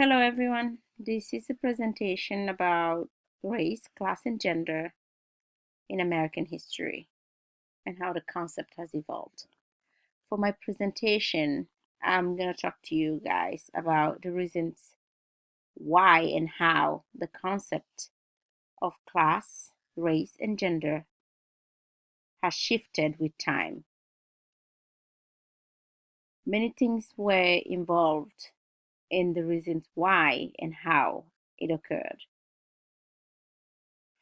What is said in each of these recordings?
Hello everyone, this is a presentation about race, class, and gender in American history and how the concept has evolved. For my presentation, I'm going to talk to you guys about the reasons why and how the concept of class, race, and gender has shifted with time. Many things were involved in the reasons why and how it occurred.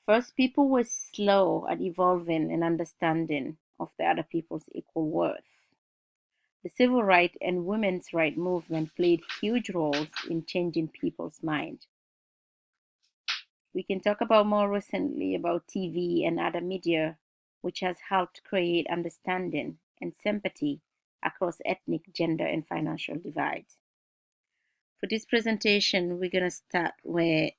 First, people were slow at evolving an understanding of the other people's equal worth. The civil rights and women's rights movement played huge roles in changing people's mind. We can talk about more recently about TV and other media, which has helped create understanding and sympathy across ethnic, gender, and financial divides. For this presentation, we're going to start with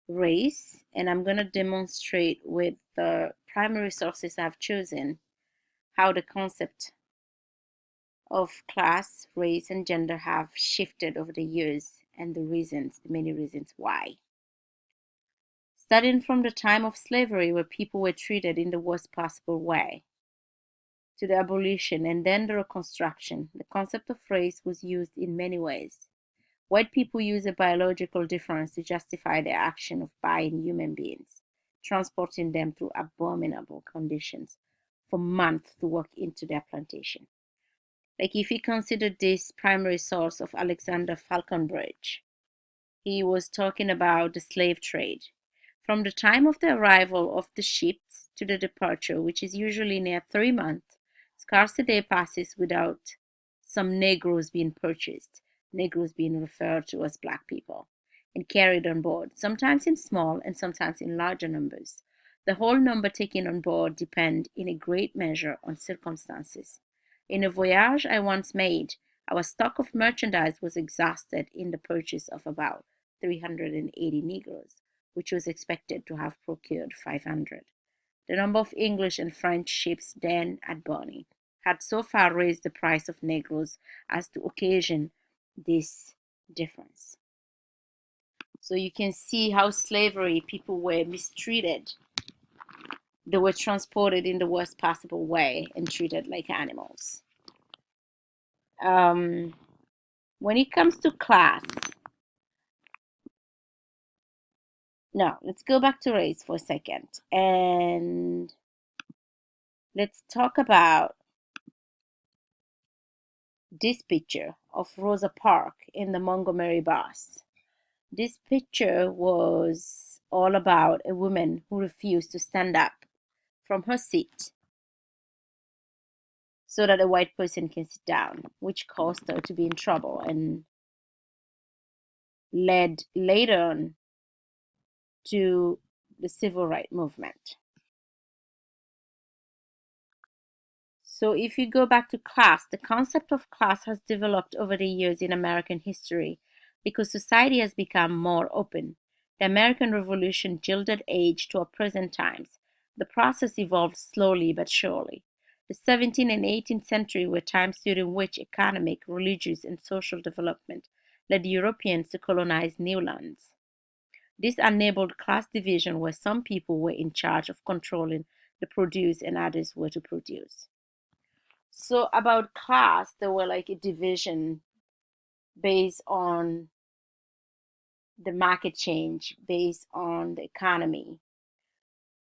race, and I'm going to demonstrate with the primary sources I've chosen how the concept of class, race, and gender have shifted over the years and the many reasons why. Starting from the time of slavery, where people were treated in the worst possible way, to the abolition and then the Reconstruction, the concept of race was used in many ways. White people use a biological difference to justify their action of buying human beings, transporting them through abominable conditions for months to work into their plantation. Like if you consider this primary source of Alexander Falconbridge, he was talking about the slave trade. From the time of the arrival of the ships to the departure, which is usually near 3 months, scarce a day passes without some Negroes being purchased, Negroes being referred to as black people, and carried on board, sometimes in small and sometimes in larger numbers. The whole number taken on board depend in a great measure on circumstances. In a voyage I once made, our stock of merchandise was exhausted in the purchase of about 380 Negroes, which was expected to have procured 500. The number of English and French ships then at Bonny had so far raised the price of Negroes as to occasion this difference. So you can see how slavery, people were mistreated. They were transported in the worst possible way and treated like animals. When it comes to class, no, let's go back to race for a second and let's talk about this picture of Rosa Parks in the Montgomery bus. This picture was all about a woman who refused to stand up from her seat so that a white person can sit down, which caused her to be in trouble and led later on to the civil rights movement. So if you go back to class, the concept of class has developed over the years in American history because society has become more open. The American Revolution gilded age to our present times. The process evolved slowly but surely. The 17th and 18th century were times during which economic, religious, and social development led Europeans to colonize new lands. This enabled class division where some people were in charge of controlling the produce and others were to produce. So about class, there were like a division based on the market change, based on the economy.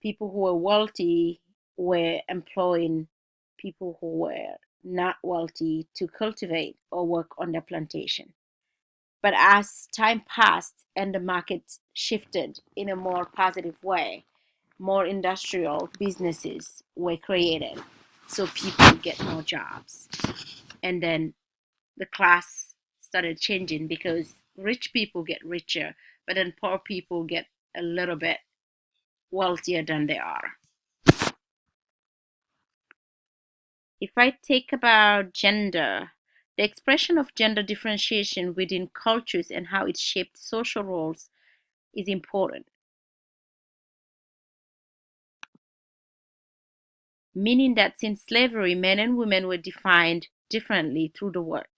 People who were wealthy were employing people who were not wealthy to cultivate or work on their plantation. But as time passed and the market shifted in a more positive way, more industrial businesses were created so people get more jobs. And then the class started changing because rich people get richer, but then poor people get a little bit wealthier than they are. If I take about gender, the expression of gender differentiation within cultures and how it shaped social roles is important, meaning that since slavery, men and women were defined differently through the work.